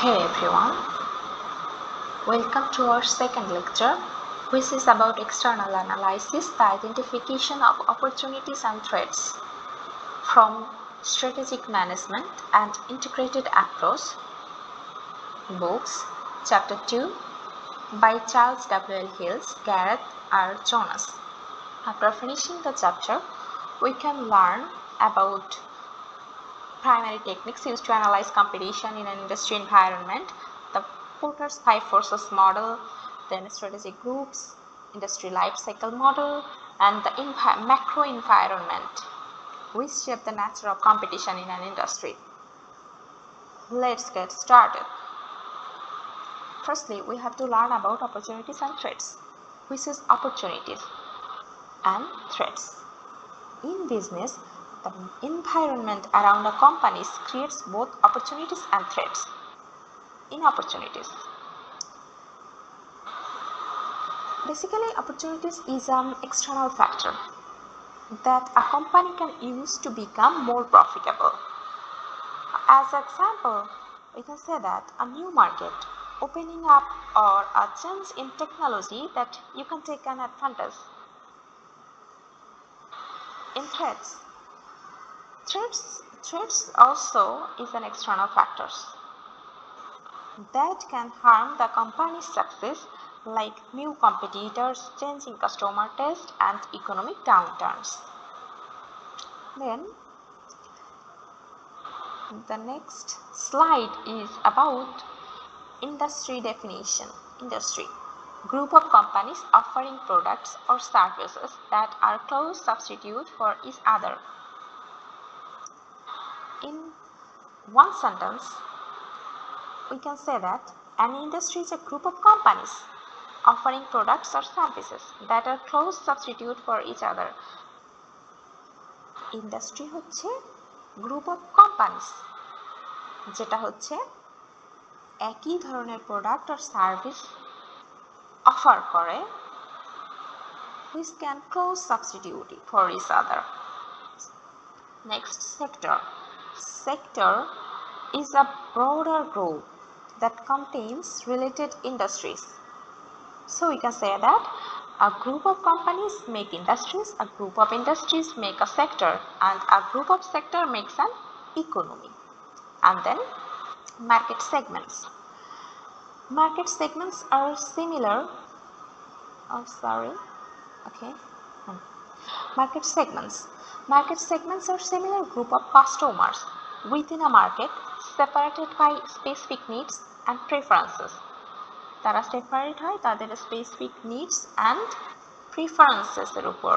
Hey everyone, welcome to our second lecture, which is about external analysis, the identification of opportunities and threats from strategic management and integrated approach. Books, Chapter 2 by Charles W.L. Hills, Gareth R. Jonas. After finishing the chapter, we can learn about primary techniques used to analyze competition in an industry environment, the Porter's 5 forces model, then strategic groups, industry life cycle model, and the macro environment which shape the nature of competition in an industry. Let's get started. Firstly, we have to learn about opportunities and threats. Which is opportunities and threats. In business, the environment around a company creates both opportunities and threats. In opportunities, basically opportunities is an external factor that a company can use to become more profitable. As an example, we can say that a new market opening up or a change in technology that you can take an advantage. In threats also is an external factors that can harm the company's success, like new competitors, changing customer taste, and economic downturns. Then the next slide is about industry definition. Industry, group of companies offering products or services that are close substitute for each other. In one sentence, we can say that an industry is a group of companies offering products or services that are close substitute for each other. Industry হচ্ছে group of companies যেটা হচ্ছে একই ধরনের product আর service offer করে which can close substitute for each other. Next, sector is a broader group that contains related industries. So we can say that a group of companies make industries, a group of industries make a sector, and a group of sector makes an economy. And then market segments. Market segments are similar. Market segments are similar group of customers within a market separated by specific needs and preferences. তারা separate হয় তাদের specific needs and preferences এর উপর।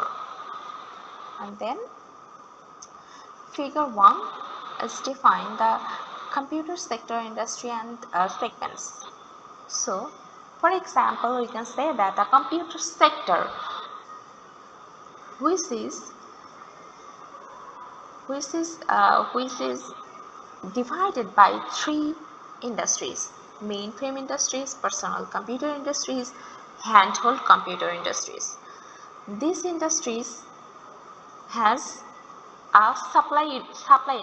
And then figure 1 is define the computer sector industry and segments. So for example, we can say that a computer sector which is divided by 3 industries: mainframe industries, personal computer industries, handheld computer industries. These industries has a supply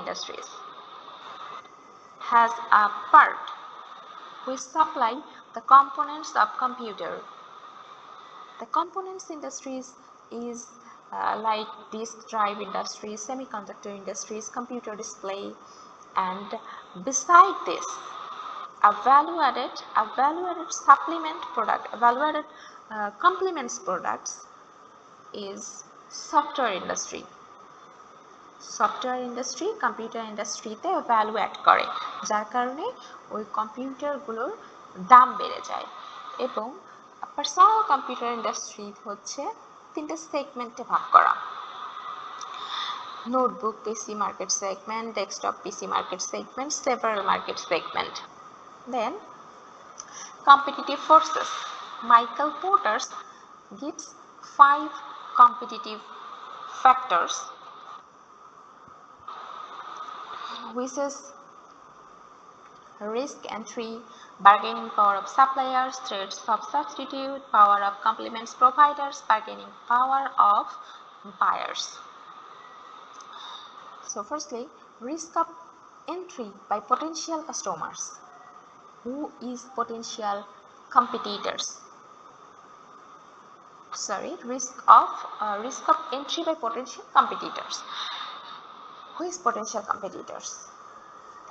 industries, has a part which supply the components of computer. The components industries is like disk drive industries, semiconductor industries, computer display, and beside this a value-added supplement product, value-added complements products is software industry. Software industry computer ইন্ডাস্ট্রিতে value add করে, যার কারণে ওই কম্পিউটারগুলোর দাম বেড়ে যায়। এবং personal computer industry হচ্ছে 3টে সেগমেন্টে ভাগ করা: notebook PC market segment, desktop PC market segment, several market segment. Then competitive forces. Michael Porter gives 5 competitive factors, which is risk entry, bargaining power of suppliers, threats of substitute, power of complements providers, bargaining power of buyers. So firstly, risk of entry by potential customers. Who is potential competitors? Sorry, risk of entry by potential competitors. Who is potential competitors?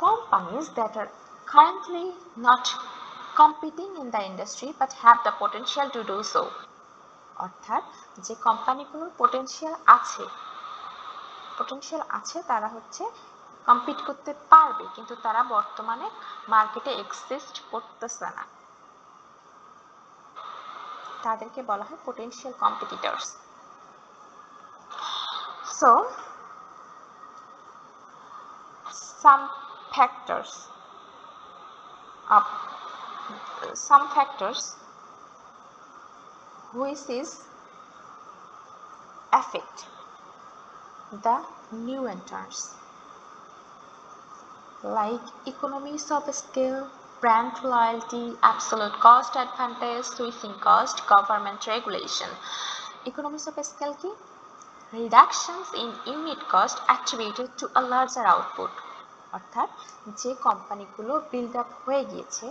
Companies that are currently not competing in the industry but have the potential to do so. অর্থাৎ যে কোম্পানিগুলোর potential আছে তারা হচ্ছে compete করতে পারবে কিন্তু তারা বর্তমানে মার্কেটে এক্সিস্ট করতেছে না, তাদেরকে বলা হয় potential competitors. So some factors which is affect the new entrants like economies of scale, brand loyalty, absolute cost advantage, switching cost, government regulation. Economies of scale কি? Reductions in unit cost attributed to a larger output. অর্থাৎ যে কোম্পানিগুলো build up হয়ে গিয়েছে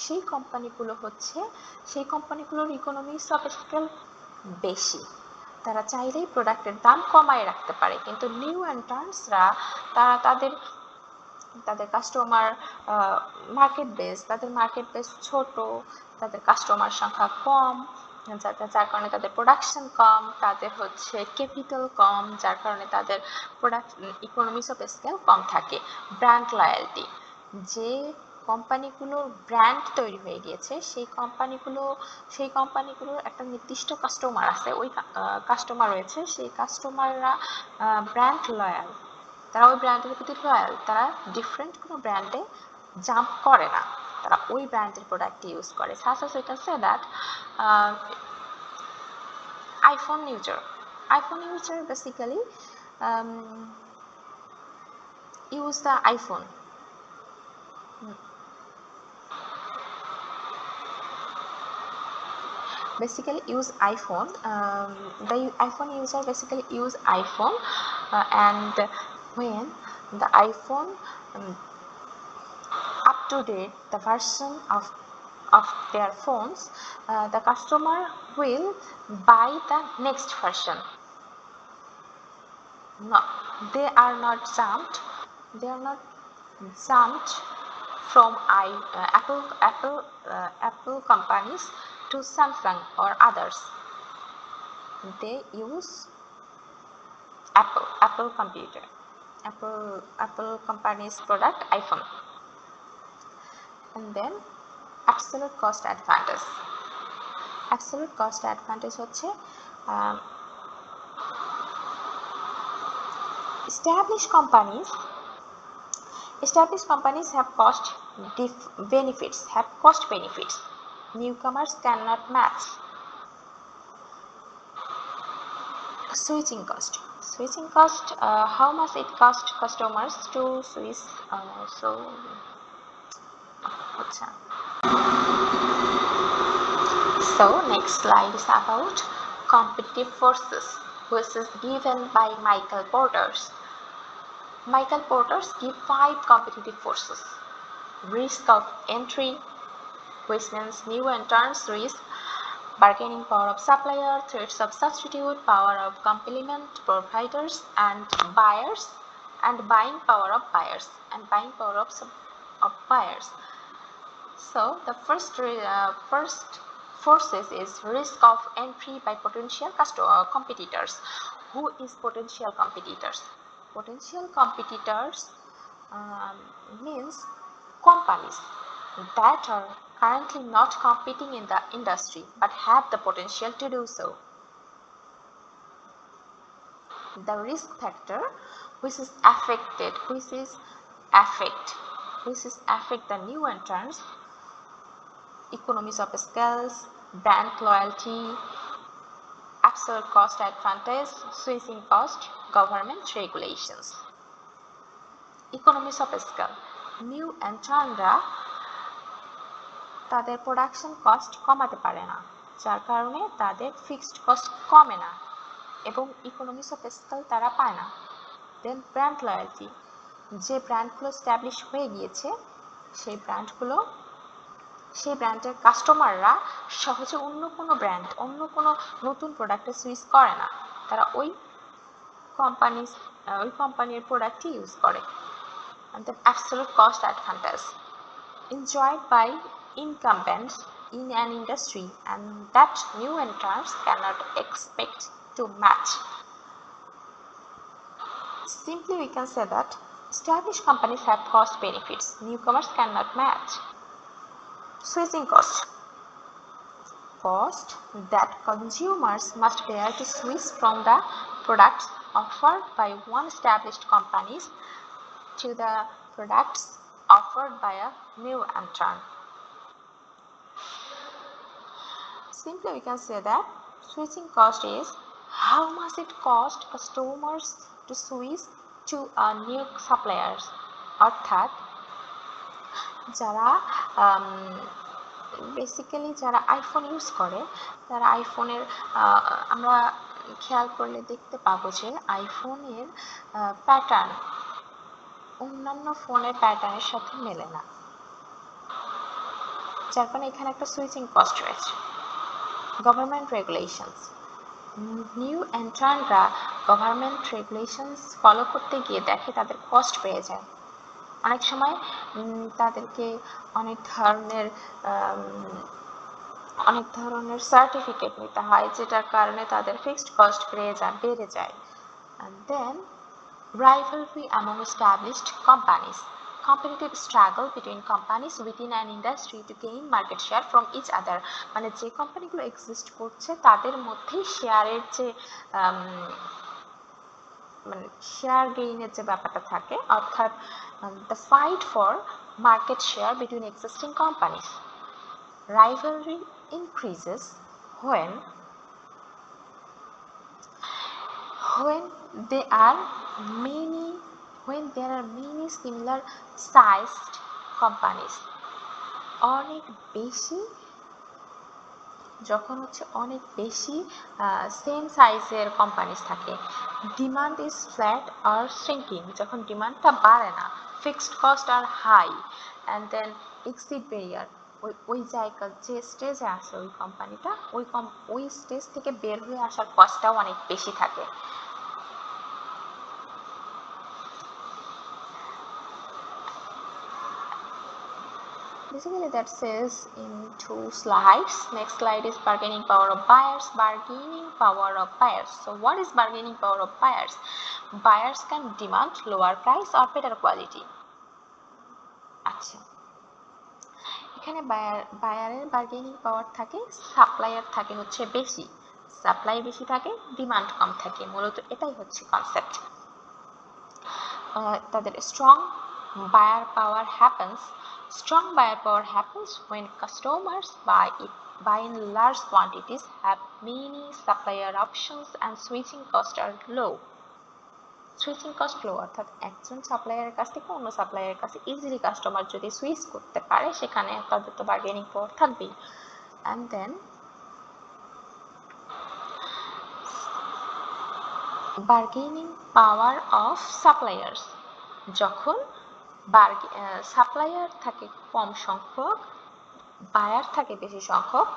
সেই কোম্পানিগুলোর economics of scale বেশি, তারা চাইলেই প্রোডাক্টের দাম কমায় রাখতে পারে। কিন্তু নিউ এন্ট্রান্টসরা তারা তাদের কাস্টমার মার্কেট বেস ছোট, তাদের কাস্টমার সংখ্যা কম, যার কারণে তাদের প্রোডাকশন কম, তাদের হচ্ছে ক্যাপিটাল কম, যার কারণে তাদের ইকোনমিক্স অফ স্কেল কম থাকে। ব্র্যান্ড লয়্যালটি, যে কোম্পানিগুলোর ব্র্যান্ড তৈরি হয়ে গিয়েছে সেই কোম্পানিগুলোর একটা নির্দিষ্ট কাস্টমার আছে, ওই কাস্টমার রয়েছে, সেই কাস্টমাররা ব্র্যান্ড লয়াল, তারা ওই ব্র্যান্ডের প্রতি লয়াল, তারা ডিফারেন্ট কোনো ব্র্যান্ডে জাম্প করে না, তারা ওই ব্র্যান্ডের প্রোডাক্ট ইউজ করে। such as we can say that iPhone user basically use the iPhone. Basically use iPhone. The iPhone user basically use iPhone, and when the iPhone up to date the version of their phones, the customer will buy the next version. No, they are not jumped from Apple companies to Samsung or others. They use Apple company's product iPhone. And then absolute cost advantage হচ্ছে established companies have cost benefits newcomers cannot match. Switching cost, how much it cost customers to switch. So next slide is about competitive forces, which is given by Michael Porters. Michael Porters give 5 competitive forces. Risk of entry, which means new entrants risk, bargaining power of supplier, threats of substitute, power of complement providers and buyers, and buying power of buyers. So the first forces is risk of entry by potential competitors. Who is potential competitors? Potential competitors means companies that are currently not competing in the industry but have the potential to do so. The risk factor which affect the new entrants: economies of scales, brand loyalty, absolute cost advantage, switching cost, government regulations. Economies of scale, new এন্ট্রান্টরা তাদের production cost কমাতে পারে না, যার কারণে তাদের fixed cost কমে না এবং ইকোনমিক্স অফ স্কেল তারা পায় না। দেন ব্র্যান্ড লয়্যালটি, যে ব্র্যান্ডগুলো এস্টাবলিশ হয়ে গিয়েছে সেই ব্র্যান্ডগুলো সেই ব্র্যান্ডের কাস্টমাররা সহজে অন্য কোনো ব্র্যান্ড, অন্য কোনো নতুন প্রোডাক্টে সুইচ করে না, তারা ওই কোম্পানির প্রোডাক্টই ইউজ করে। And then absolute cost advantage enjoyed by incumbents in an industry and that new entrants cannot expect to match. Simply we can say that established companies have cost benefits newcomers cannot match. Switching cost that consumers must bear to switch from the products offered by one established companies to the products offered by a new entrant. Simply we can say that switching cost is how much it costs customers to switch to a new suppliers. অর্থাৎ যারা basically যারা iPhone use করে তারা আইফোনের আমরা খেয়াল করলে দেখতে পাবো যে আইফোনের প্যাটার্ন অন্যান্য ফোনের প্যাটার্নের সাথে মেলে না, যার কারণে এখানে একটা সুইচিং কস্ট রয়েছে। গভর্নমেন্ট রেগুলেশনস, নিউ এন্ট্রান্টরা গভর্নমেন্ট রেগুলেশনস ফলো করতে গিয়ে দেখে তাদের কস্ট বেড়ে যায়। অনেক সময় তাদেরকে অনেক ধরনের সার্টিফিকেট নিতে হয়, যেটার কারণে তাদের ফিক্সড কস্ট বেড়ে যায়। And then rivalry among established companies, competitive struggle between companies within an industry to gain market share from each other, মানে যে কোম্পানিগুলো এক্সিস্ট করছে তাদের মধ্যেই শেয়ারের যে মানে শেয়ার গেইনের যে ব্যাপারটা থাকে, অর্থাৎ the fight for market share between existing companies. Rivalry increases when there are many similar sized companies. যখন অনেক বেশি সেম সাইজের কোম্পানিজ থাকে। ডিমান্ড ইজ ফ্ল্যাট আর শ্রিঙ্কিং, যখন ডিমান্ডটা বাড়ে না, ফিক্সড কস্ট আর high, and then exit barrier, ওই জায়গা যে স্টেজে আসে ওই কোম্পানিটা, ওই স্টেজ থেকে বের হয়ে আসার কস্টটাও অনেক বেশি থাকে। Basically that says in 2 slides. Next slide is bargaining power of buyers. So what is bargaining power of buyers? Buyers can demand lower price or better quality. আচ্ছা, এখানে বায়ারের বার্গেনিং পাওয়ার থাকে, সাপ্লায়ার থাকে হচ্ছে বেশি, সাপ্লাই বেশি থাকে, ডিমান্ড কম থাকে, মূলত এটাই হচ্ছে কনসেপ্ট। তাদের strong buyer power happens when customers buy in large quantities, have many supplier options and switching costs are low. Switching cost low, অর্থাৎ একজন সাপ্লায়ারের কাছ থেকে অন্য সাপ্লায়ারের কাছে ইজিলি কাস্টমার যদি সুইচ করতে পারে, সেখানে তাদের তো বার্গেনিং পাওয়ার থাকবেই। And then bargaining power of suppliers, যখন সাপ্লায়ার থাকে কম সংখ্যক, বায়ার থাকে বেশি সংখ্যক,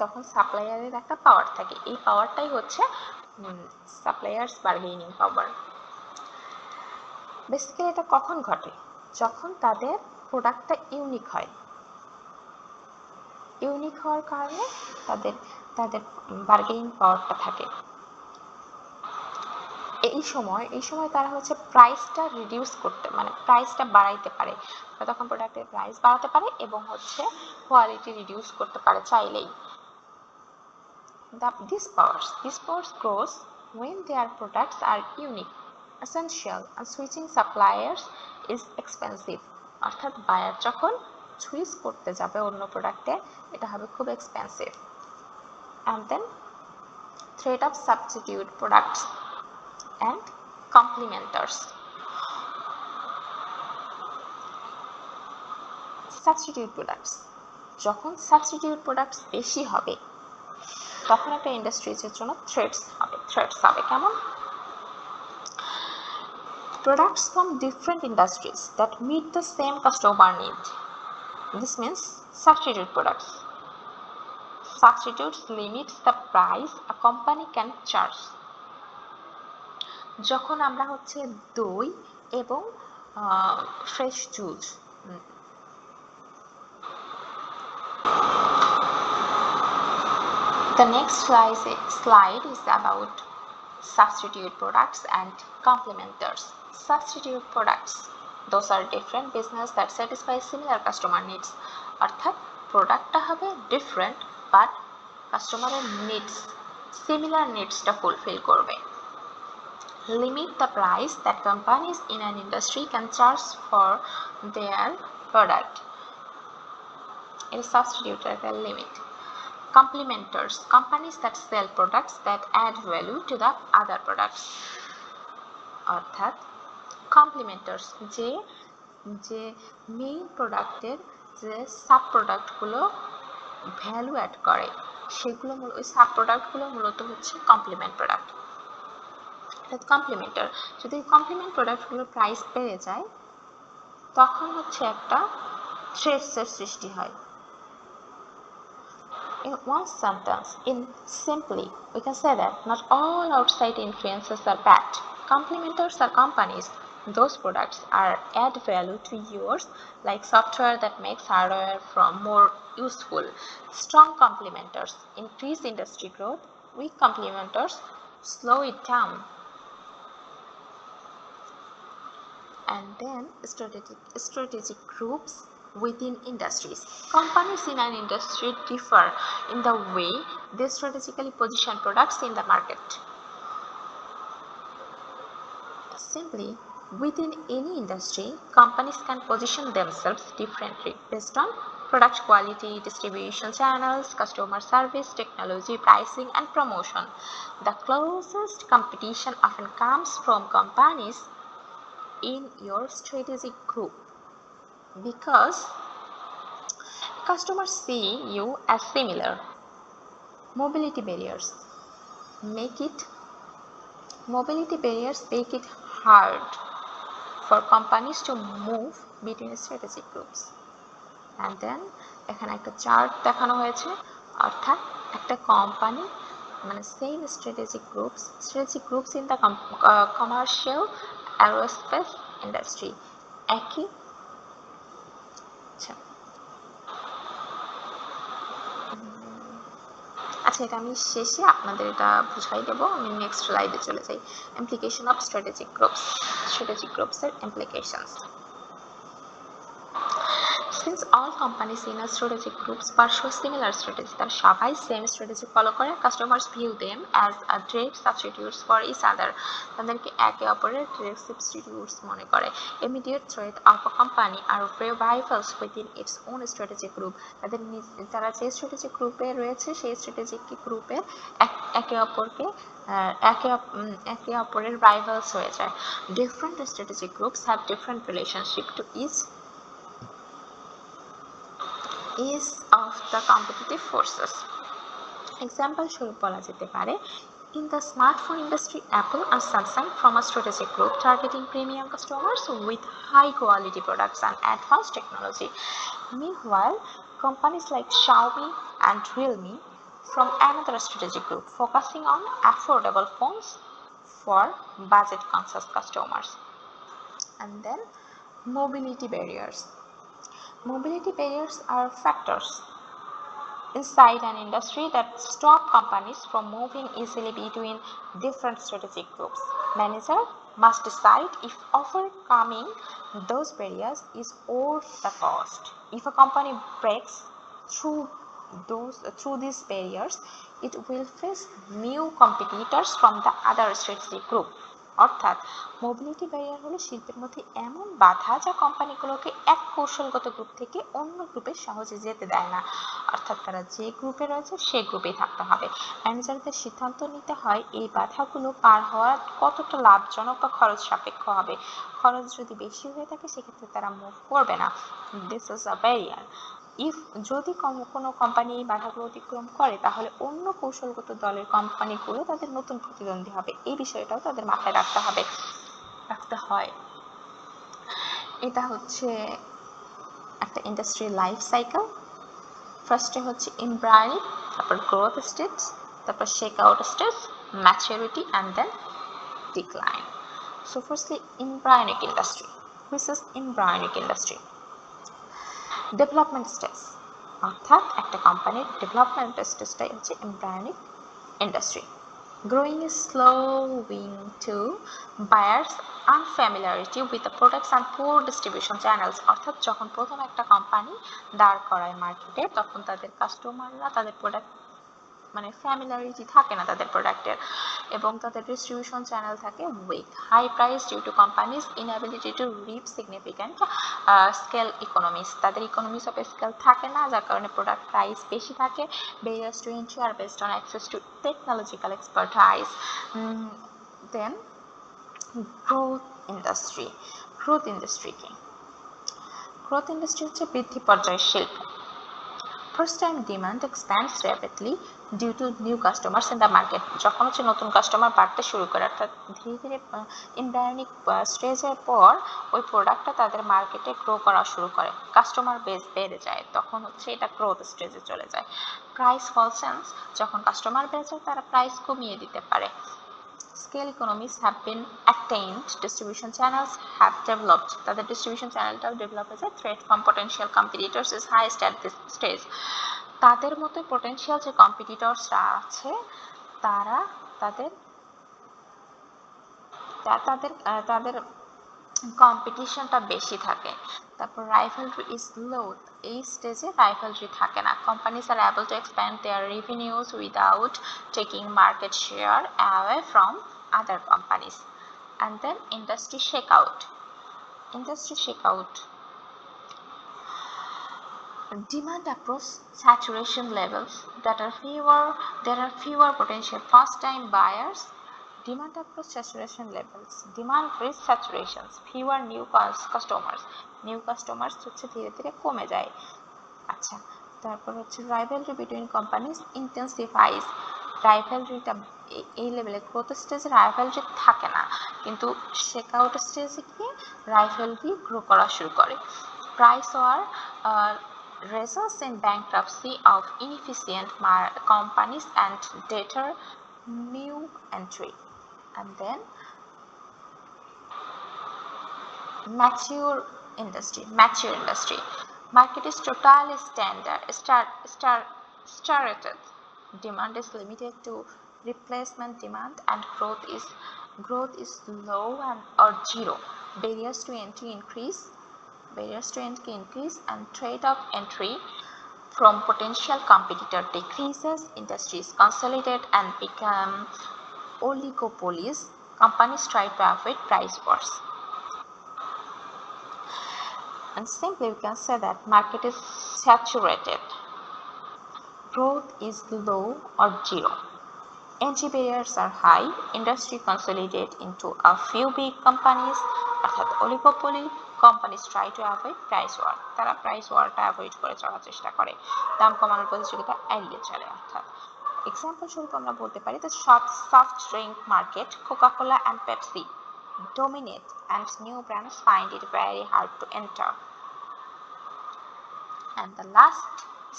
তখন সাপ্লায়ারের একটা পাওয়ার থাকে, এই পাওয়ারটাই হচ্ছে সাপ্লায়ার্স বার্গেনিং পাওয়ার। বেসিক্যালি এটা কখন ঘটে? যখন তাদের প্রোডাক্টটা ইউনিক হয়, ইউনিক হওয়ার কারণে তাদের বার্গেনিং পাওয়ারটা থাকে। এই সময় তারা হচ্ছে প্রাইসটা রিডিউস করতে, মানে প্রাইসটা বাড়াইতে পারে, তখন প্রোডাক্টের প্রাইস বাড়াতে পারে এবং হচ্ছে কোয়ালিটি রিডিউস করতে পারে চাইলেই। This powers grows when their products are unique, essential and switching suppliers is expensive. অর্থাৎ বায়ার যখন সুইচ করতে যাবে অন্য প্রোডাক্টে, এটা হবে খুব expensive. And then threat of substitute products and complementers. Substitute products, যখন সাবস্টিটিউট প্রোডাক্টস বেশি হবে, তখন একটা ইন্ডাস্ট্রিজের জন্য থ্রেটস হবে। কেমন? Products from different industries that meet the same customer need. This means substitute products. Substitutes limits the price a company can charge. যখন আমরা হচ্ছে দই এবং fresh juice The next slide is about substitute products and complementers. Substitute products, those are different business that satisfy similar customer needs. অর্থাৎ প্রোডাক্টটা হবে different but কাস্টমারের needs similar নিডসটা fulfil করবে। Limit the price that companies in an industry can charge for their product. It is substitute at a limit. Complementers, companies that sell products that add value to the other products. অর্থাৎ কমপ্লিমেন্টার্স যে main প্রোডাক্টের যে sub প্রোডাক্টগুলো value add করে সেগুলো ওই sub প্রোডাক্টগুলো মূলত হচ্ছে কমপ্লিমেন্ট প্রোডাক্ট। কমপ্লিমেন্টার যদি কমপ্লিমেন্ট প্রোডাক্টগুলোর প্রাইস বেড়ে যায় তখন হচ্ছে একটা থ্রেটসের সৃষ্টি হয়। In one sentence, simply, we can say that not all outside influences are bad. Complementers are companies. Those products are add value to yours, like software that makes hardware from more useful. Strong complementers increase industry growth. Weak complementers slow it down. And then strategic groups within industries. Companies in an industry differ in the way they strategically position products in the market. Simply, within any industry, companies can position themselves differently based on product quality, distribution channels, customer service, technology, pricing, and promotion. The closest competition often comes from companies in your strategic group because customers see you as similar. Mobility barriers make it hard for companies to move between strategic groups. And then এখানে একটা chart দেখানো হয়েছে, অর্থাৎ একটা company মানে same strategic groups in the commercial aerospace industry একই। আচ্ছা, এটা আমি শেষে আপনাদের এটা বুঝাই দেব। আমি নেক্সট স্লাইডে চলে যাই। ইমপ্লিকেশন অফ স্ট্র্যাটেজিক গ্রুপসের implications. Since all companies in a strategic groups pursue similar strategy, তারা সবাই সেম স্ট্র্যাটেজি ফলো করে, customers view them as a direct substitutes for each other, তাদেরকে একে অপরের direct substitutes মনে করে। Immediate threat of a company are rivals within its own strategic group, তারা যে স্ট্র্যাটেজিক গ্রুপে রয়েছে সেই স্ট্র্যাটেজিক গ্রুপে একে অপরের রাইভালস হয়ে যায়। Different strategic groups have different relationship to each of the competitive forces. Example স্বরূপ বলা যেতে পারে, in the smartphone industry, Apple and Samsung form a strategic group targeting premium customers with high quality products and advanced technology. Meanwhile, companies like Xiaomi and Realme form another strategic group focusing on affordable phones for budget conscious customers. And then mobility barriers. Mobility barriers are factors inside an industry that stop companies from moving easily between different strategic groups. Manager must decide if overcoming those barriers is worth the cost. If a company breaks through these barriers, it will face new competitors from the other strategic group. অর্থাৎ mobility barrier হলো শিল্পের মধ্যে এমন বাধা যা কোম্পানিগুলোকে এক কৌশলগত group থেকে অন্য গ্রুপে সহজে যেতে দেয় না। অর্থাৎ তারা যে গ্রুপে রয়েছে সেই গ্রুপেই থাকতে হবে। ম্যানেজারদের সিদ্ধান্ত নিতে হয় এই বাধাগুলো পার হওয়া কতটা লাভজনক বা খরচ সাপেক্ষ হবে। খরচ যদি বেশি হয়ে থাকে সেক্ষেত্রে তারা মুভ করবে না। This is a barrier. যদি কোনো কোম্পানি এই বাধাগুলো অতিক্রম করে তাহলে অন্য কৌশলগত দলের কোম্পানিগুলো তাদের নতুন প্রতিদ্বন্দ্বী হবে। এই বিষয়টাও তাদের মাথায় রাখতে হয়। এটা হচ্ছে একটা ইন্ডাস্ট্রি লাইফ সাইকেল। ফার্স্টে হচ্ছে এমব্রায়োনিক, তারপর গ্রোথ স্টেজ, তারপর shake out stage, maturity and then decline. So firstly embryonic industry. Which is embryonic industry? Development stage, অর্থাৎ একটা কোম্পানির ডেভেলপমেন্ট স্টেজটাই হচ্ছে embryonic industry. Growing is slowing to buyers unfamiliarity with the products and poor distribution channels, অর্থাৎ যখন প্রথম একটা company দাঁড় করায় মার্কেটে তখন তাদের কাস্টমাররা তাদের প্রোডাক্ট মানে ফ্যামিলিয়ারিটি থাকে না তাদের প্রোডাক্টের, এবং তাদের ডিস্ট্রিবিউশন চ্যানেল থাকে weak. High price due to companies inability to reap significant scale economies, তাদের ইকোনমিস অফ স্কেল থাকে না, যার কারণে প্রোডাক্ট প্রাইস বেশি থাকে। Barriers to entry are based on access to technological expertise. Then growth industry. Growth industry কি? Growth industry হচ্ছে বৃদ্ধি পর্যায়ের শিল্প। First time demand expands rapidly due to new customers in the market. যখন হচ্ছে নতুন কাস্টমার বাড়তে শুরু করে, অর্থাৎ ধীরে ধীরে এমব্রায়োনিক স্টেজের পর ওই প্রোডাক্টটা তাদের মার্কেটে গ্রো করা শুরু করে, কাস্টমার বেস বেড়ে যায়, তখন হচ্ছে এটা গ্রোথ স্টেজে চলে যায়। প্রাইস ফলসেন্স, যখন কাস্টমার বেড়ে যায় তারা প্রাইস কমিয়ে দিতে পারে। Scale economies have been attained, distribution channels have developed, তাদের ডিস্ট্রিবিউশন চ্যানেলটাও ডেভেলপ হয়েছে। Threat from potential competitors is highest at this stage, তাদের মতো পটেনশিয়াল যে কম্পিটিটরসরা আছে তারা তাদের তাদের তাদের কম্পিটিশনটা বেশি থাকে। তারপর রাইভালরি ইজ লো, এই স্টেজে রাইভালরি থাকে না। Companies are able to expand their revenues without taking market share away from other companies. And then industry shake out. Industry shake out, demand approach saturation levels, there are fewer potential first time buyers. Demand approach saturation levels, demand reach saturations, fewer new customers হচ্ছে ধীরে ধীরে কমে যায়। আচ্ছা, তারপর হচ্ছে rivalry between companies intensifies, রাইভালরিটা এই লেভেলে গ্রোথ স্টেজে রাইভালরি থাকে না, কিন্তু শেক আউট স্টেজে গিয়ে রাইভালরি গ্রো করা শুরু করে। Price war results in bankruptcy of inefficient companies and deter new entry. And then mature industry. Market is totally saturated. Demand is limited to replacement demand and growth is low or zero. Barriers to entry increase and trade of entry from potential competitor decreases. Industries consolidate and become oligopolies. Companies try to avoid price wars. And simply we can say that market is saturated. Growth is low or zero. Entry barriers are high. Industry consolidate into a few big companies, অর্থাৎ oligopoly. Companies try to avoid price war, তারা price ওয়ারটা avoid করে চলার চেষ্টা করে, দাম কমানোর প্রতিযোগিতা এড়িয়ে চলে। অর্থাৎ এক্সাম্পল স্বরূপ আমরা বলতে পারি the soft drink market, Coca-Cola and Pepsi dominate and new brands find it very hard to enter. And the last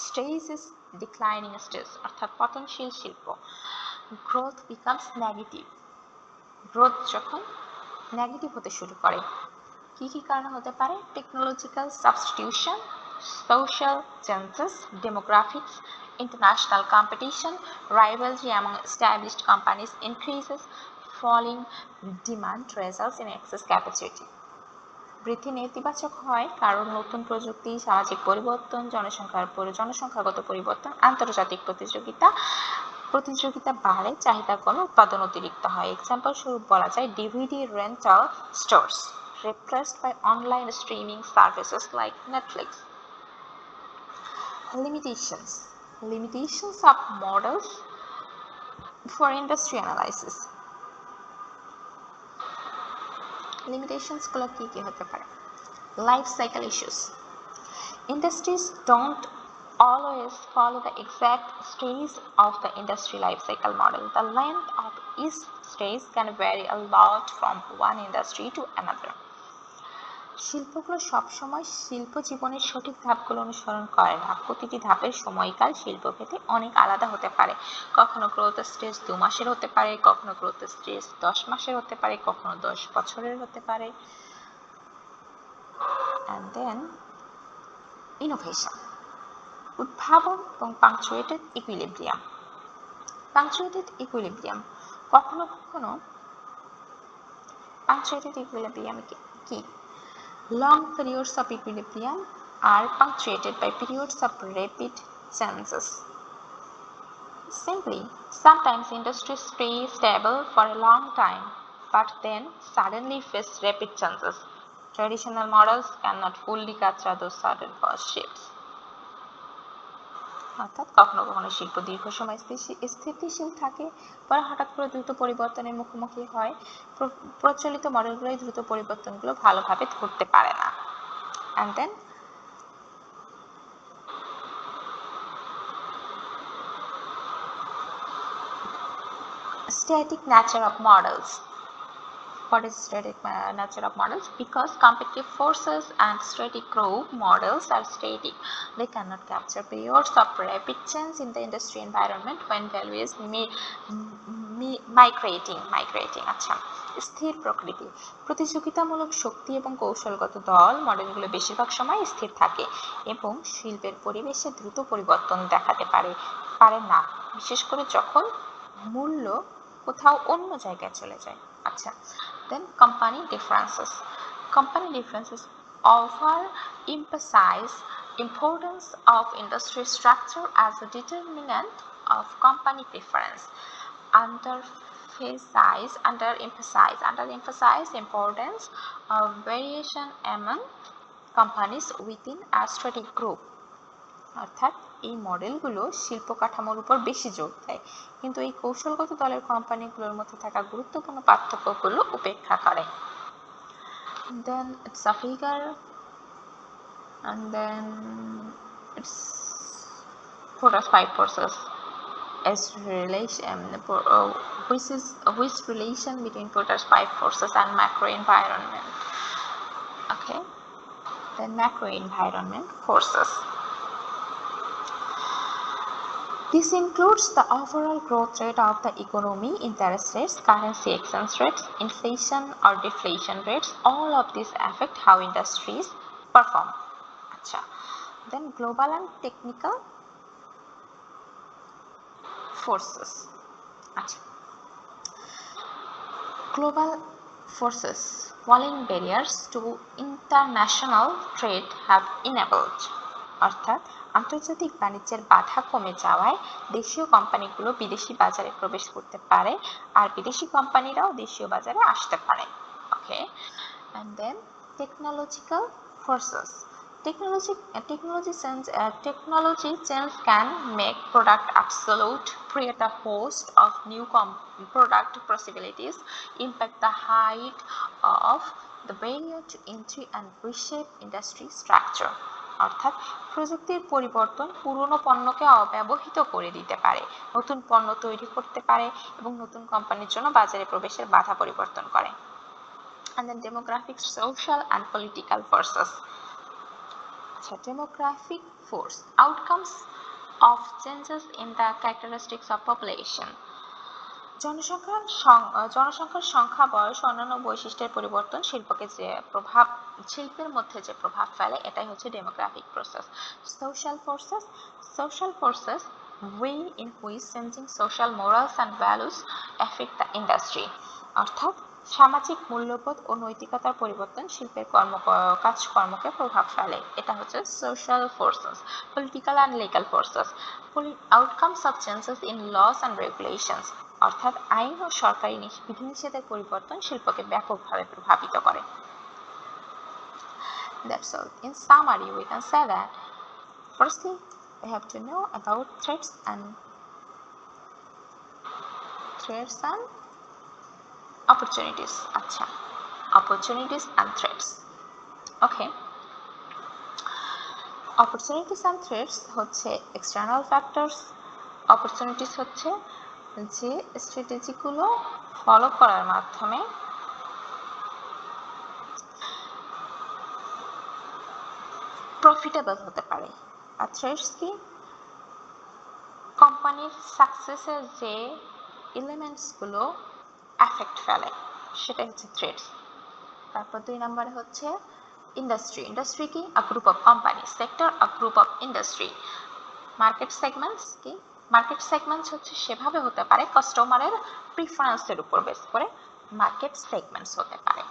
stage is declining stage, অর্থাৎ পতনশীল শিল্প। Growth becomes negative. গ্রোথ যখন নেগেটিভ হতে শুরু করে, কি কি কারণে হতে পারে? Technological substitution, social changes, demographics, international competition, rivalry among established companies increases, falling demand results in excess capacity. বৃদ্ধি নেতিবাচক হয় কারণ নতুন প্রযুক্তি, সামাজিক পরিবর্তন, জনসংখ্যাগত পরিবর্তন, আন্তর্জাতিক প্রতিযোগিতা বাড়ে, চাহিদা কমে, উৎপাদন অতিরিক্ত হয়। এক্সাম্পল স্বরূপ বলা যায় DVD rental stores replaced by online streaming services like Netflix. Limitations of models for industry analysis. Limitations গুলো কি কি হতে পারে? Life cycle issues. Industries don't always follow the exact stage of the industry life cycle model. The length of each stage can vary a lot from one industry to another. শিল্পগুলো সবসময় শিল্প জীবনের সঠিক ধাপগুলো অনুসরণ করে না। প্রতিটি ধাপের সময়কাল শিল্পভেদে অনেক আলাদা হতে পারে। কখনো গ্রোথ স্টেজ 2 মাসের হতে পারে, কখনো গ্রোথ স্টেজ 10 মাসের হতে পারে, কখনো 10 বছরের হতে পারে। And then innovation, উদ্ভাবন এবং punctuated equilibrium. Punctuated equilibrium, কখনো কখনো punctuated equilibrium কি? Long periods of equilibrium are punctuated by periods of rapid changes. Simply, sometimes industries stay stable for a long time, but then suddenly face rapid changes. Traditional models cannot fully capture those sudden shifts. অর্থাৎ কখনো কখনো শিল্প দীর্ঘ সময় স্থিতিশীল থাকে, পরে হঠাৎ করে দ্রুত পরিবর্তনের মুখোমুখি হয়। প্রচলিত মডেলগুলো এই দ্রুত পরিবর্তনগুলো ভালোভাবে ধরতে পারে না। And then static nature of models. What is static nature of models? Because competitive forces and static group models are static. They cannot capture periods of rapid change in the industry environment when value is migrating. আচ্ছা, স্থির প্রকৃতি। প্রতিযোগিতামূলক শক্তি এবং কৌশলগত দল মডেলগুলো বেশিরভাগ সময় স্থির থাকে এবং শিল্পের পরিবেশে দ্রুত পরিবর্তন দেখাতে পারে না, বিশেষ করে যখন মূল্য কোথাও অন্য জায়গায় চলে যায়। আচ্ছা, then company differences. Company differences emphasize importance of industry structure as a determinant of company preference. Underemphasize importance of variation among companies within a strategic group. অর্থাৎ এই মডেলগুলো শিল্প কাঠামোর উপর বেশি জোর দেয়, কিন্তু এই কৌশলগত দলের কোম্পানিগুলোর মধ্যে থাকা গুরুত্বপূর্ণ পার্থক্যগুলো উপেক্ষা করে। Then it's a figure, and then it's Porter's 5 forces as relation, which relation between Porter's 5 forces and macro environment. Okay, then macro environment forces. This includes the overall growth rate of the economy, interest rates, currency exchange rates, inflation or deflation rates. All of these affect how industries perform. Achha. Then global and technical forces. Achha. Global forces, falling barriers to international trade have enabled. অর্থাৎ আন্তর্জাতিক বাণিজ্যের বাধা কমে যাওয়ায় দেশীয় কোম্পানিগুলো বিদেশি বাজারে প্রবেশ করতে পারে, আর বিদেশি কোম্পানিরাও দেশীয় বাজারে আসতে পারে। ওকে, and then technological forces. Technology change can make product obsolete, create a host of new product possibilities, impact the height of the barrier to entry and reshape industry structure. অর্থাৎ প্রযুক্তির পরিবর্তন পুরনো পণ্যকে অব্যবহৃত করে দিতে পারে, নতুন পণ্য তৈরি করতে পারে এবং নতুন কোম্পানির জন্য বাজারে প্রবেশের বাধা পরিবর্তন করে। And then demographic, social and political forces. আচ্ছা, demographic force, outcomes of changes in the characteristics of population. জনসংখ্যার সংখ্যা, বয়স, অন্যান্য বৈশিষ্ট্যের পরিবর্তন শিল্পের মধ্যে যে প্রভাব ফেলে, এটাই হচ্ছে demographic process. Social forces way in which changing social morals and values affect the industry. অর্থাৎ সামাজিক মূল্যবোধ ও নৈতিকতার পরিবর্তন শিল্পের কাজকর্মকে প্রভাব ফেলে, এটা হচ্ছে social forces. Political and legal forces, outcomes of changes in laws and regulations. অর্থাৎ আইন ও সরকারি বিধিনিষেধের পরিবর্তন শিল্পকে ব্যাপকভাবে প্রভাবিত করে। That's all. In summary, we can say that firstly, we have to know about threats and opportunities. Acha, opportunities and threats. Okay. Opportunities and threats হচ্ছে external factors. Opportunities হচ্ছে যে প্রফিটেবল হতে পারে। আর থ্রেটস কি? কোম্পানির সাকসেসের যে এলিমেন্টসগুলো এফেক্ট ফেলে সেটাই হচ্ছে থ্রেটস। তারপর 2 নম্বরে হচ্ছে ইন্ডাস্ট্রি। ইন্ডাস্ট্রি কি? A group of company. Sector a group of industry. Market segments কি? মার্কেট সেগমেন্টস হচ্ছে সেভাবে হতে পারে কাস্টমারের প্রিফারেন্সের উপর বেস করে মার্কেট সেগমেন্টস হতে পারে।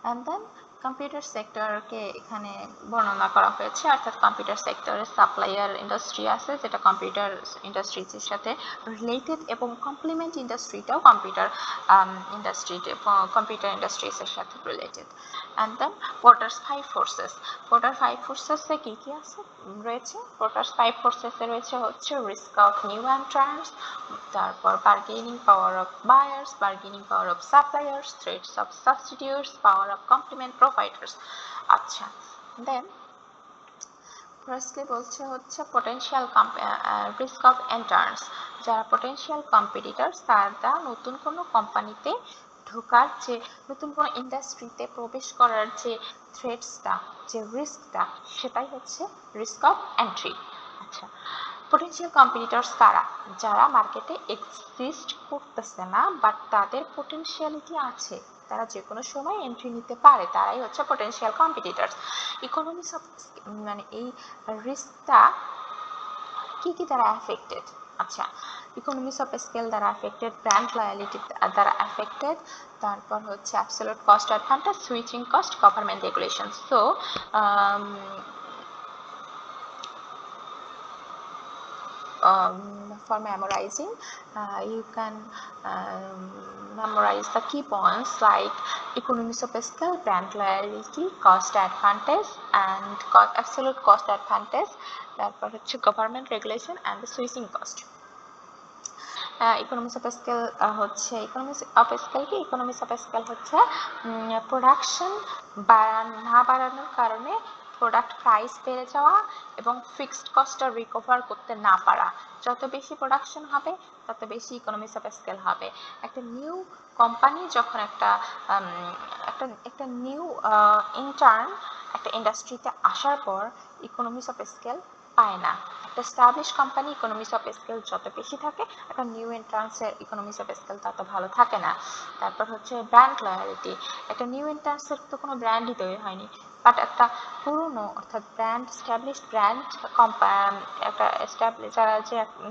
অ্যান্ড দেন কম্পিউটার সেক্টরকে এখানে বর্ণনা করা হয়েছে, অর্থাৎ কম্পিউটার সেক্টরের সাপ্লায়ার ইন্ডাস্ট্রি আছে যেটা কম্পিউটার ইন্ডাস্ট্রিজের সাথে রিলেটেড, এবং কমপ্লিমেন্ট ইন্ডাস্ট্রিটাও কম্পিউটার ইন্ডাস্ট্রিজের সাথে related. And then porter's 5 forces. Porter 5 ফোর্সেসে কি কি আছে রয়েছে? পোর্টারস 5 ফোর্সেসে রয়েছে হচ্ছে রিস্ক অফ নিউ এন্ট্রান্টস, তারপর bargaining power of buyers, bargaining power of suppliers, threats of substitutes, power of complement providers. আচ্ছা, দেন ফার্স্টলি বলছে হচ্ছে পটেনশিয়াল রিস্ক অফ এন্ট্রান্স। যারা পটেনশিয়াল কম্পিটিটরস তারা নতুন কোনো কোম্পানিতে ঢোকার যে, নতুন কোনো ইন্ডাস্ট্রিতে প্রবেশ করার যে থ্রেটসটা, যে রিস্কটা, সেটাই হচ্ছে রিস্ক অফ এন্ট্রি। আচ্ছা, পটেনশিয়াল কম্পিটিটরস কারা? যারা মার্কেটে এক্সিস্ট করতেছে না বাট তাদের পটেনশিয়ালিটি আছে, তারা যে কোনো সময় এন্ট্রি নিতে পারে, তারাই হচ্ছে পটেনশিয়াল কম্পিটিটরস। ইকোনমিক্স অফ মানে এই রিস্কটা কি কি দ্বারা অ্যাফেক্টেড? আচ্ছা, ইকোনমিক্স অফ স্কেল দ্বারা অ্যাফেক্টেড, ব্র্যান্ড লয়ালিটি দ্বারা অ্যাফেক্টেড, তারপর হচ্ছে absolute cost advantage, switching cost, government regulation. So for memorizing, you can memorize the key points like economies of scale, brand loyalty, cost advantage and absolute cost advantage, তারপর হচ্ছে government regulation and the switching cost. Economics of scale হচ্ছে, economics of scale কি? Economics of scale হচ্ছে production না বাড়ানোর কারণে product price বেড়ে যাওয়া এবং ফিক্সড কস্টটা রিকভার করতে না পারা। যত বেশি প্রোডাকশন হবে তত বেশি ইকোনমিক্স অফ স্কেল হবে। একটা নিউ কোম্পানি যখন একটা নিউ ইন্টার্ন একটা ইন্ডাস্ট্রিতে আসার পর ইকোনমিক্স অফ স্কেল পায় না। একটা establish company economics of scale যত বেশি থাকে, একটা নিউ এন্ট্রান্সের ইকোনমিক্স অফ স্কেল তত ভালো থাকে না। তারপর হচ্ছে ব্র্যান্ড লয়ালিটি। একটা নিউ এন্ট্রান্সের তো কোনো ব্র্যান্ডই তৈরি হয়নি, বাট একটা পুরনো অর্থাৎ ব্র্যান্ড স্টাবলিশ ব্র্যান্ড একটা যারা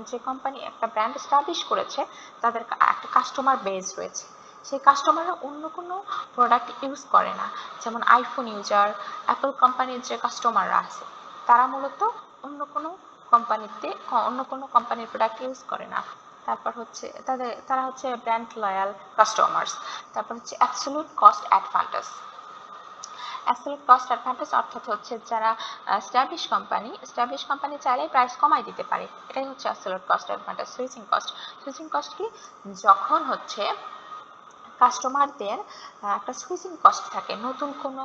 যে কোম্পানি একটা ব্র্যান্ড স্টাবলিশ করেছে তাদের একটা কাস্টমার বেস রয়েছে, সেই কাস্টমাররা অন্য কোনো প্রোডাক্ট ইউজ করে না। যেমন আইফোন ইউজার, অ্যাপল কোম্পানির যে কাস্টমাররা আছে তারা মূলত অন্য কোনো কোম্পানির প্রোডাক্ট ইউজ করে না। তারপর হচ্ছে তারা হচ্ছে ব্র্যান্ড লয়াল কাস্টমার্স। তারপর হচ্ছে absolute cost advantage. Absolute cost advantage অর্থাৎ হচ্ছে যারা স্ট্যাবলিশ কোম্পানি চাইলেই প্রাইস কমাই দিতে পারে, এটাই হচ্ছে absolute cost advantage. Switching cost কি? যখন হচ্ছে কাস্টমারদের একটা সুইচিং কস্ট থাকে, নতুন কোনো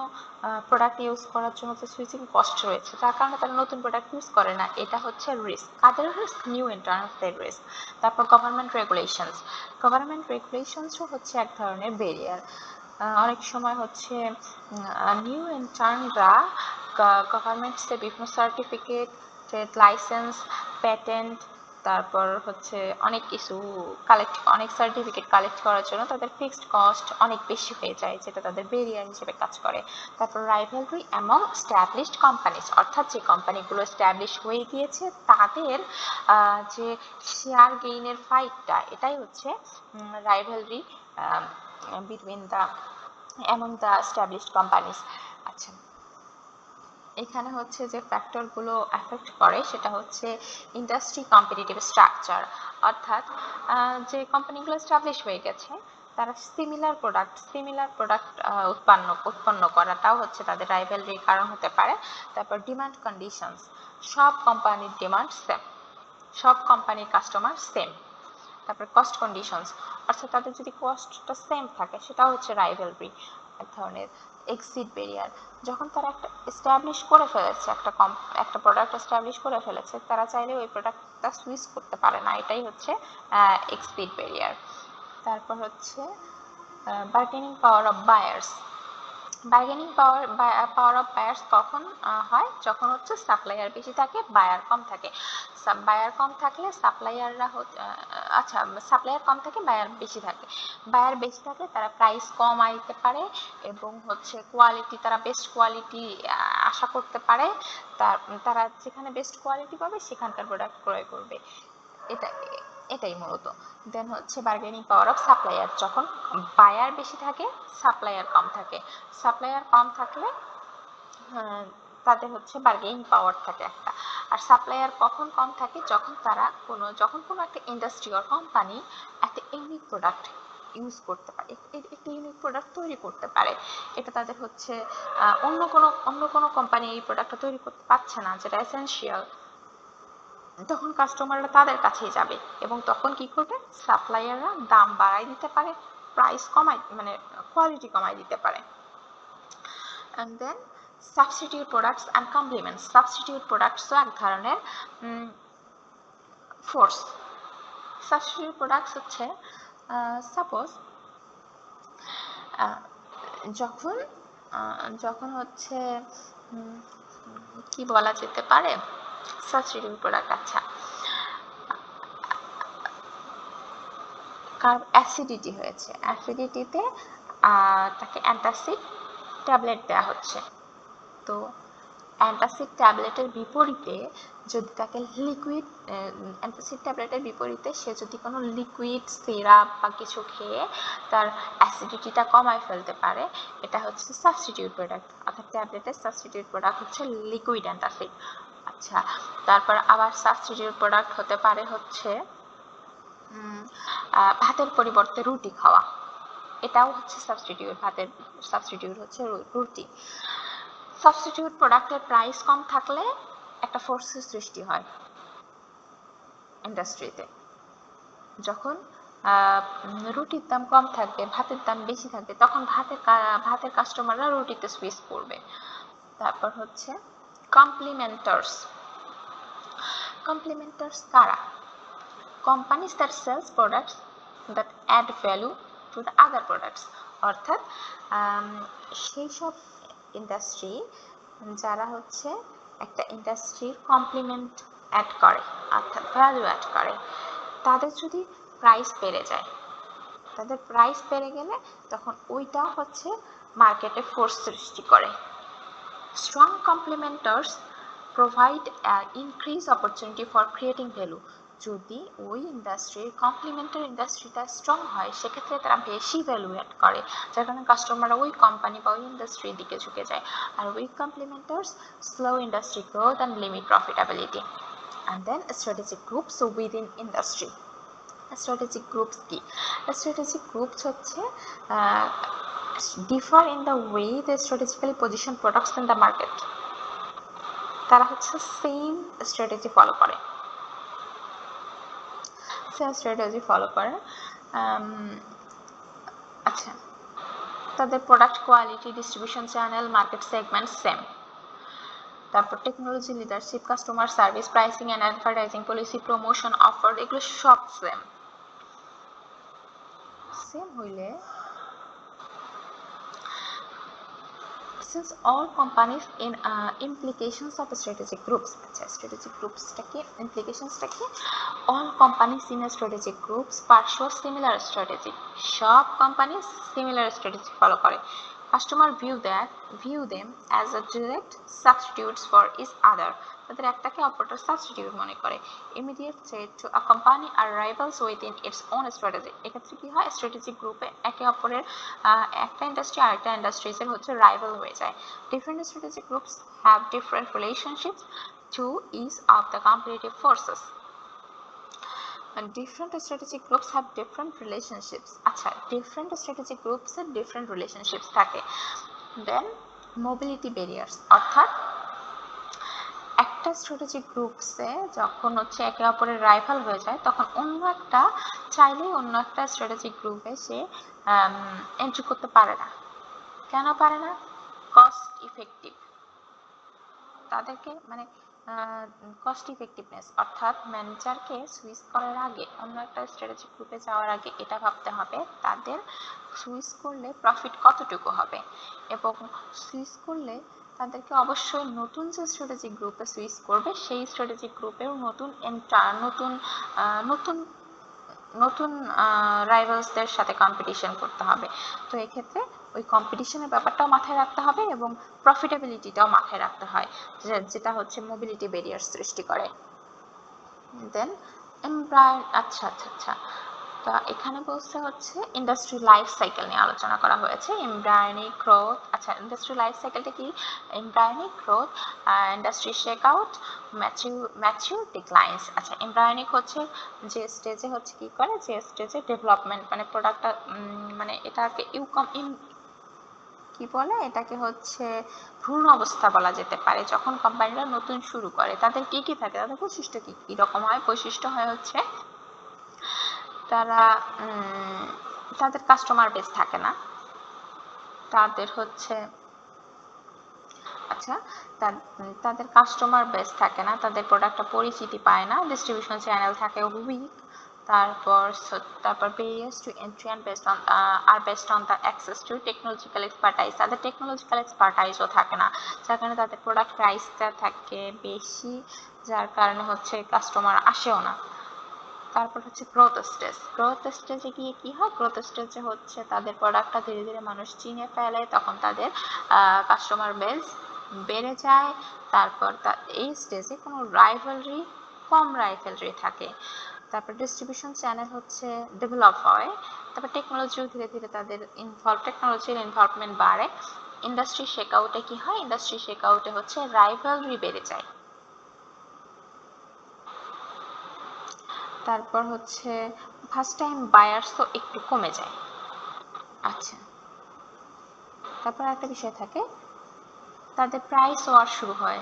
প্রোডাক্ট ইউজ করার জন্য যে সুইচিং কস্ট রয়েছে তার কারণে তারা নতুন প্রোডাক্ট ইউজ করে না, এটা হচ্ছে রিস্ক। কাদের রিস্ক? নিউ এন্ট্রান্সদের রিস্ক। তারপর গভর্নমেন্ট রেগুলেশনসও হচ্ছে এক ধরনের ব্যারিয়ার। অনেক সময় হচ্ছে নিউ এন্ট্রান্টরা গভর্নমেন্টসে বিভিন্ন সার্টিফিকেট, ট্রেড লাইসেন্স, প্যাটেন্ট, তারপর হচ্ছে অনেক সার্টিফিকেট কালেক্ট করার জন্য তাদের ফিক্সড কস্ট অনেক বেশি হয়ে যায়, যেটা তাদের ব্যারিয়ার হিসেবে কাজ করে। তারপর রাইভালরি অ্যামং স্ট্যাবলিশড কোম্পানিজ, অর্থাৎ যে কোম্পানিগুলো স্ট্যাবলিশ হয়ে গিয়েছে তাদের যে শেয়ার গেইনের ফাইটটা, এটাই হচ্ছে rivalry between among the established companies. আচ্ছা, এখানে হচ্ছে যে ফ্যাক্টরগুলো অ্যাফেক্ট করে সেটা হচ্ছে ইন্ডাস্ট্রি কম্পিটিটিভ স্ট্রাকচার, অর্থাৎ যে কোম্পানিগুলো এস্টাবলিশ হয়ে গেছে তারা সিমিলার প্রোডাক্ট উৎপন্ন করাটাও হচ্ছে তাদের রাইভালরির কারণ হতে পারে। তারপর ডিমান্ড কন্ডিশনস, সব কোম্পানির ডিমান্ড সেম, সব কোম্পানির কাস্টমার সেম। তারপর কস্ট কন্ডিশনস, অর্থাৎ তাদের যদি কস্টটা সেম থাকে সেটাও হচ্ছে রাইভালরি, এক ধরনের এক্সিট ব্যারিয়ার। যখন তারা একটা এস্টাবলিশ করে ফেলেছে, একটা প্রোডাক্ট এস্টাবলিশ করে ফেলেছে, তারা চাইলে ওই প্রোডাক্টটা সুইচ করতে পারে না, এটাই হচ্ছে এক্সিট ব্যারিয়ার। তারপর হচ্ছে bargaining power of buyers. Bargaining power of buyers কখন হয়, যখন হচ্ছে সাপ্লায়ার বেশি থাকে বায়ার কম থাকে। বায়ার কম থাকলে সাপ্লায়াররা আচ্ছা, সাপ্লায়ার কম থাকে বায়ার বেশি থাকে। বায়ার বেশি থাকলে তারা প্রাইস কমাইতে পারে এবং হচ্ছে কোয়ালিটি, তারা বেস্ট কোয়ালিটি আশা করতে পারে। তারা যেখানে বেস্ট কোয়ালিটি পাবে সেখানকার প্রোডাক্ট ক্রয় করবে। এটাই মূলত। দেন হচ্ছে বার্গেনিং পাওয়ার অফ সাপ্লায়ার, যখন বায়ার বেশি থাকে সাপ্লায়ার কম থাকে। সাপ্লায়ার কম থাকলে তাদের হচ্ছে বার্গেনিং পাওয়ার থাকে একটা। আর সাপ্লায়ার কখন কম থাকে, যখন কোনো একটা ইন্ডাস্ট্রি অর কোম্পানি একটা ইউনিক প্রোডাক্ট ইউজ করতে পারে, একটা ইউনিক প্রোডাক্ট তৈরি করতে পারে। এটা তাদের হচ্ছে অন্য কোনো কোম্পানি এই প্রোডাক্টটা তৈরি করতে পারছে না, যেটা এসেনশিয়াল, তখন কাস্টমাররা তাদের কাছেই যাবে এবং তখন কি করবে, সাপ্লায়াররা দাম বাড়াই দিতে পারে, প্রাইস কমাই মানে কোয়ালিটি কমাই দিতে পারে। and then substitute products and complements. Substitute products তো এক ধরনের ফোর্স। Substitute products হচ্ছে সাপোজ যখন হচ্ছে কি বলা যেতে পারে, সাবস্টিটিউট প্রোডাক্ট, আচ্ছা, কারণ অ্যাসিডিটি হয়েছে, অ্যাসিডিটিতে তাকে অ্যান্টাসিড ট্যাবলেট দেওয়া হচ্ছে। তো অ্যান্টাসিড ট্যাবলেটের বিপরীতে যদি তাকে লিকুইড, অ্যান্টাসিড ট্যাবলেটের বিপরীতে সে যদি কোনো লিকুইড সিরাপ বা কিছু খেয়ে তার অ্যাসিডিটিটা কমায় ফেলতে পারে, এটা হচ্ছে সাবস্টিটিউট প্রোডাক্ট। অর্থাৎ ট্যাবলেটের সাবস্টিটিউট প্রোডাক্ট হচ্ছে লিকুইড অ্যান্টাসিড। আচ্ছা, তারপর আবার সাবস্টিটিউট প্রোডাক্ট হতে পারে হচ্ছে ভাতের পরিবর্তে রুটি খাওয়া, এটাও হচ্ছে সাবস্টিটিউট। ভাতের সাবস্টিটিউট হচ্ছে রুটি। সাবস্টিটিউট প্রোডাক্টের প্রাইস কম থাকলে একটা ফোর্সের সৃষ্টি হয় ইন্ডাস্ট্রিতে। যখন রুটির দাম কম থাকবে, ভাতের দাম বেশি থাকবে, তখন ভাতের কাস্টমাররা রুটিতে সুইচ করবে। তারপর হচ্ছে কমপ্লিমেন্টার্স। কমপ্লিমেন্টার্স কারা? Companies that sells products that add value to the other products, অর্থাৎ সেই সব ইন্ডাস্ট্রি যারা হচ্ছে একটা ইন্ডাস্ট্রির কমপ্লিমেন্ট অ্যাড করে, অর্থাৎ ভ্যালু অ্যাড করে, তাদের যদি প্রাইস বেড়ে যায়, তাদের প্রাইস বেড়ে গেলে তখন ওইটা হচ্ছে মার্কেটে ফোর্স সৃষ্টি করে। Strong complementors provide increase opportunity for creating value. যদি ওই ইন্ডাস্ট্রির কমপ্লিমেন্টারি ইন্ডাস্ট্রিটা স্ট্রং হয়, সেক্ষেত্রে তারা বেশি ভ্যালু অ্যাড করে, যার কারণে কাস্টমাররা ওই কোম্পানি বা ওই ইন্ডাস্ট্রির দিকে ঝুঁকে যায়। আর weak complementors slow industry growth and limit profitability. And then strategic groups within industry. Strategic groups কি? স্ট্র্যাটেজিক গ্রুপস হচ্ছে differ in the way they strategically position products in the market. তারা হচ্ছে সেম স্ট্র্যাটেজি ফলো করে, আচ্ছা, তাদের product quality, distribution channel, market segment same. তারপর technology, leadership, customer service, pricing and advertising policy, promotion, offer, এগুলো সব same হইলে, since all companies in implications of strategic groups, আচ্ছা strategic groups টা কি, implications টা কি, all companies in a strategic groups pursue similar strategy, সব companies similar strategy follow করে। Customer view them as a direct substitutes for each other, তাদের একটাকে অপরটার substitute মনে করে। Immediate threat to a company are rivals within its own strategy, এক্ষেত্রে কি হয়, strategic গ্রুপে একে অপরের একটা ইন্ডাস্ট্রি আরেকটা ইন্ডাস্ট্রিজের হচ্ছে রাইভাল হয়ে যায়। Different strategic groups have different relationships to each of the competitive forces. And different strategic groups have different relationships. আচ্ছা, different strategic groups এর different relationships থাকে। Then mobility barriers, অর্থাৎ একটা স্ট্র্যাটেজিক গ্রুপসে যখন হচ্ছে একে অপরের রাইভাল হয়ে যায়, তখন চাইলেই অন্য একটা স্ট্র্যাটেজিক গ্রুপে সে এন্ট্রি করতে পারে না। কেন পারে না? কস্ট ইফেক্টিভ, তাদেরকে মানে কস্ট ইফেক্টিভনেস, অর্থাৎ ম্যানেজারকে সুইচ করার আগে, অন্য একটা স্ট্র্যাটেজিক গ্রুপে যাওয়ার আগে এটা ভাবতে হবে তাদের সুইচ করলে প্রফিট কতটুকু হবে, এবং সুইচ করলে তাদেরকে অবশ্যই নতুন যে স্ট্র্যাটেজিক গ্রুপে সুইচ করবে সেই স্ট্র্যাটেজিক গ্রুপেও নতুন নতুন নতুন রাইভালসদের সাথে কম্পিটিশন করতে হবে। তো এক্ষেত্রে ওই কম্পিটিশনের ব্যাপারটাও মাথায় রাখতে হবে এবং প্রফিটেবিলিটিটাও মাথায় রাখতে হয়, যেটা হচ্ছে মোবিলিটি ব্যারিয়ার সৃষ্টি করে। দেন আচ্ছা, তো এখানে বলছে হচ্ছে ইন্ডাস্ট্রি লাইফ সাইকেল নিয়ে আলোচনা করা হয়েছে। এমব্রায়োনিক গ্রোথ, আচ্ছা ইন্ডাস্ট্রি লাইফ সাইকেলটা কি? Embryonic growth, industry shake out, mature declines. আচ্ছা এমব্রায়োনিক হচ্ছে যে স্টেজে হচ্ছে কি করে, যে স্টেজে ডেভেলপমেন্ট মানে প্রোডাক্টটা মানে এটাকে কি বলে, এটাকে হচ্ছে ভ্রূণ অবস্থা বলা যেতে পারে। যখন কোম্পানিরা নতুন শুরু করে তাদের কি কি থাকে, তাদের বৈশিষ্ট্য কি রকম হয়? বৈশিষ্ট্য হয় হচ্ছে তারা তাদের কাস্টমার বেস থাকে না, তাদের হচ্ছে তাদের কাস্টমার বেস থাকে না, তাদের প্রোডাক্টটা পরিচিতি পায় না, ডিস্ট্রিবিউশন চ্যানেল থাকে উইক, তারপর barriers to entry and based on the access to technological expertise, তাদের টেকনোলজিক্যাল এক্সপার্টাইজও থাকে না, যার কারণে তাদের প্রোডাক্ট প্রাইসটা থাকে বেশি, যার কারণে হচ্ছে কাস্টমার আসেও না। তারপর হচ্ছে গ্রোথ স্টেজে গিয়ে কি হয়, গ্রোথ স্টেজে হচ্ছে তাদের প্রোডাক্টটা ধীরে ধীরে মানুষ চিনে ফেলে, তখন তাদের কাস্টমার বেস বেড়ে যায়। তারপর এই স্টেজে কোনো কম রাইভালরি থাকে। তারপর ডিস্ট্রিবিউশন চ্যানেল হচ্ছে ডেভেলপ হয়, তারপর টেকনোলজিও ধীরে ধীরে তাদের টেকনোলজির ইনভলভমেন্ট বাড়ে। ইন্ডাস্ট্রি শেক আউটে কি হয়, ইন্ডাস্ট্রি শেক আউটে হচ্ছে রাইভালরি বেড়ে যায়। তারপর হচ্ছে ফার্স্ট টাইম বায়ার্সও একটু কমে যায়। আচ্ছা, তারপর একটা বিষয় থাকে, তাদের প্রাইস ওয়ার শুরু হয়।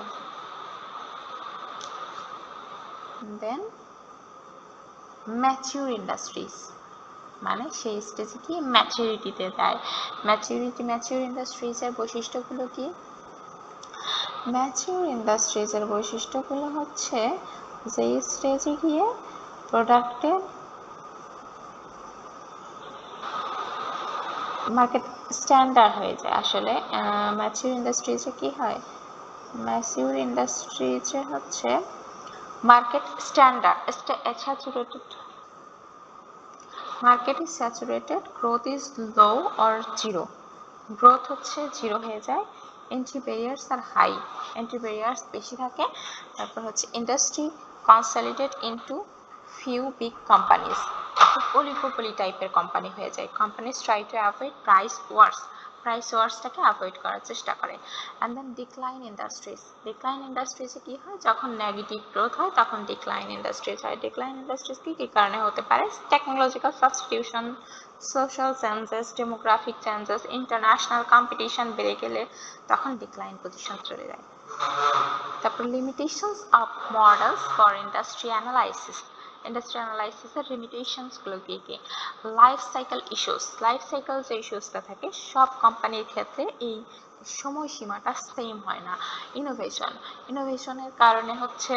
দেন ম্যাচিউর ইন্ডাস্ট্রিজ, মানে সেই স্টেজে কি ম্যাচুরিটিতে যায়। ম্যাচিউর ইন্ডাস্ট্রিজের বৈশিষ্ট্যগুলো কি? ম্যাচিউর ইন্ডাস্ট্রিজের বৈশিষ্ট্যগুলো হচ্ছে যে স্টেজে গিয়ে প্রোডাক্টের মার্কেট স্ট্যান্ডার্ড হয়ে যায়। আসলে ম্যাচিউর ইন্ডাস্ট্রিজে কি হয়, ম্যাচিউর ইন্ডাস্ট্রিজে হচ্ছে market standard market is saturated, growth is low or zero, growth হচ্ছে জিরো হয়ে যায়, এন্ট্রি ব্যারিয়ার্স আর হাই, এন্ট্রি ব্যারিয়ার্স বেশি থাকে। তারপর হচ্ছে industry consolidate into few big companies, oligopoly টাইপের কোম্পানি হয়ে যায়। Companies try to avoid price ওয়ার্সটাকে অ্যাভয়েড করার চেষ্টা করে। অ্যান্ড দেন ডিক্লাইন ইন্ডাস্ট্রিজে কি হয়, যখন নেগেটিভ গ্রোথ হয় তখন ডিক্লাইন ইন্ডাস্ট্রিজ হয়। ডিক্লাইন ইন্ডাস্ট্রিজ কি কারণে হতে পারে? Technological substitution, social changes, demographic changes, international competition বেড়ে গেলে তখন ডিক্লাইন পজিশন চলে যায়। তারপর limitations of models for industrial অ্যানালাইসিসের লিমিটেশনসগুলো কি কি? লাইফ সাইকেল যে ইস্যুসটা থাকে সব কোম্পানির ক্ষেত্রে এই সময়সীমাটা সেম হয় না। ইনোভেশনের কারণে হচ্ছে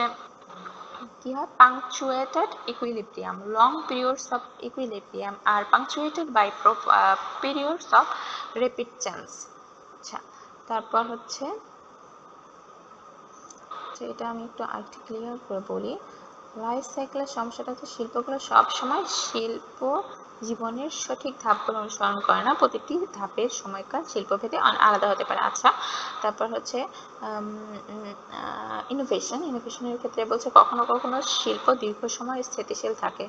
কি হয়, punctuated equilibrium, long periods of equilibrium আর punctuated by periods of rapid change. আচ্ছা, তারপর হচ্ছে এটা আমি আরেকটু ক্লিয়ার করে বলি। লাইফ সাইকেলের সমস্যাটা হচ্ছে শিল্পগুলো সবসময় শিল্প জীবনের সঠিক ধাপগুলো অনুসরণ করে না, প্রতিটি ধাপের সময়কাল শিল্পভেদে আলাদা হতে পারে। আচ্ছা, তারপর হচ্ছে ইনোভেশনের ক্ষেত্রে বলছে কখনো কখনো শিল্প দীর্ঘ সময় স্থিতিশীল থাকে,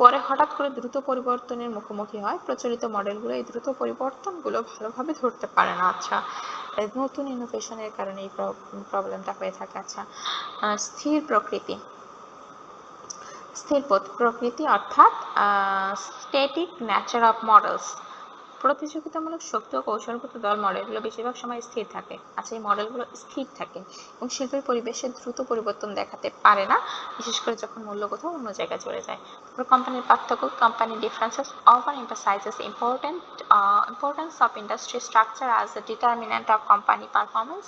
পরে হঠাৎ করে দ্রুত পরিবর্তনের মুখোমুখি হয়। প্রচলিত মডেলগুলো এই দ্রুত পরিবর্তনগুলো ভালোভাবে ধরতে পারে না। আচ্ছা, নতুন ইনোভেশনের কারণে এই প্রবলেমটা হয়ে থাকে। আচ্ছা, স্থির প্রকৃতি অর্থাৎ স্ট্যাটিক নেচার অফ মডেলস, প্রতিযোগিতামূলক শক্তি ও কৌশলগত দল মডেলগুলো বেশিরভাগ সময় স্থির থাকে। আচ্ছা, এই মডেলগুলো স্থির থাকে এবং শিল্পের পরিবেশে দ্রুত পরিবর্তন দেখাতে পারে না, বিশেষ করে যখন মূল্য কোথাও অন্য জায়গায় চলে যায়। তারপর কোম্পানির পার্থক্য, company differences often emphasizes importance of industry structure as a determinant of company performance,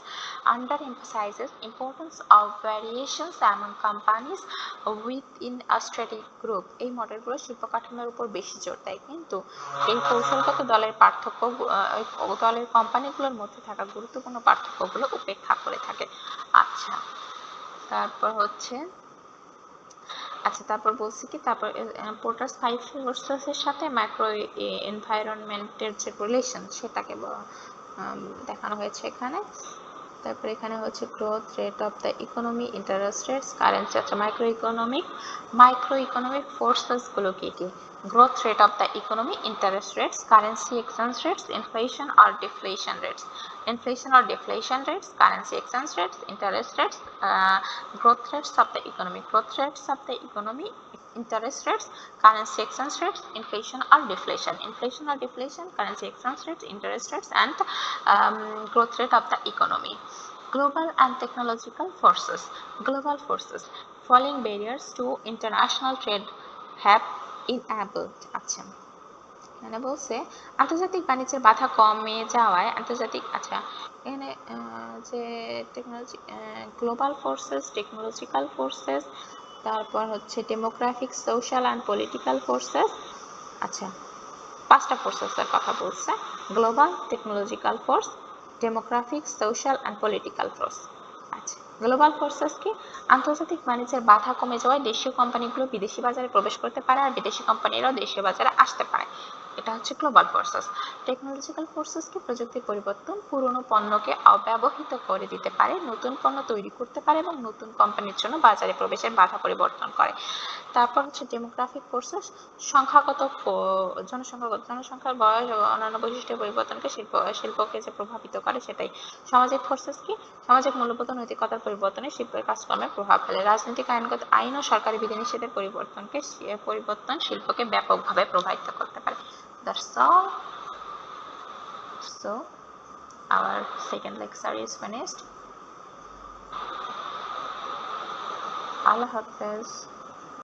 under-emphasizes importance of variations among companies within a strategic group. এই মডেলগুলো শিল্প কাঠামোর উপর বেশি জোর দেয়, কিন্তু এই কৌশলগত দলের পার্থক্য দলের কোম্পানিগুলোর মধ্যে থাকা গুরুত্বপূর্ণ পার্থক্যগুলো উপেক্ষা করে থাকে। আচ্ছা, তারপর বলছি কি, তারপর পোর্টারস 5 ফোর্সেসের সাথে ম্যাক্রো এনভায়রনমেন্টের যে রিলেশন সেটাকে দেখানো হয়েছে এখানে। তারপর এখানে হচ্ছে growth rate of the economy, interest rates, currency. আচ্ছা, মাইক্রো ইকোনমিক ফোর্সেস গুলো কি কি? Growth rate of the economy, interest rates, currency exchange rates, inflation or deflation rates, currency exchange rates, interest rates, growth rates of the economy, interest rates, currency exchange rates, inflation or deflation, currency exchange rates, interest rates, and growth rate of the economy. Global and technological forces. Global forces. Falling barriers to international trade have enabled. আচ্ছা, এখানে বলছে আন্তর্জাতিক বাণিজ্যের বাধা কমে যাওয়ায় এখানে যে গ্লোবাল ফোর্সেস, টেকনোলজিক্যাল ফোর্সেস, তারপর হচ্ছে demographic, social and political forces. আচ্ছা, 5টা ফোর্সেসের কথা বলছে: global, technological force, demographic, social and political force. আচ্ছা, গ্লোবাল ফোর্সেস কি? আন্তর্জাতিক বাণিজ্যের বাধা কমে যাওয়ায় দেশীয় কোম্পানিগুলো বিদেশি বাজারে প্রবেশ করতে পারে আর বিদেশি কোম্পানিরাও দেশীয় বাজারে আসতে পারে। এটা হচ্ছে গ্লোবাল ফোর্সেস। টেকনোলজিক্যাল ফোর্সেস কি? প্রযুক্তির পরিবর্তন পুরনো পণ্যকে অব্যবহৃত করে দিতে পারে, নতুন পণ্য তৈরি করতে পারে এবং নতুন কোম্পানির জন্য বাজারে প্রবেশের বাধা পরিবর্তন করে। তারপর হচ্ছে ডেমোগ্রাফিক ফোর্সেস, জনসংখ্যার বয়স ও অন্যান্য বৈশিষ্ট্যের পরিবর্তনকে শিল্পকে যে প্রভাবিত করে সেটাই। সামাজিক ফোর্সেস কি? সামাজিক মূল্যবোধ ও নৈতিকতার পরিবর্তনে শিল্পের কাজকর্মে প্রভাব ফেলে। রাজনৈতিক আইন ও সরকারি বিধিনিষেধের পরিবর্তন শিল্পকে ব্যাপকভাবে প্রভাবিত করতে পারে। That's all. So our second lecture is finished. Allah Hafiz.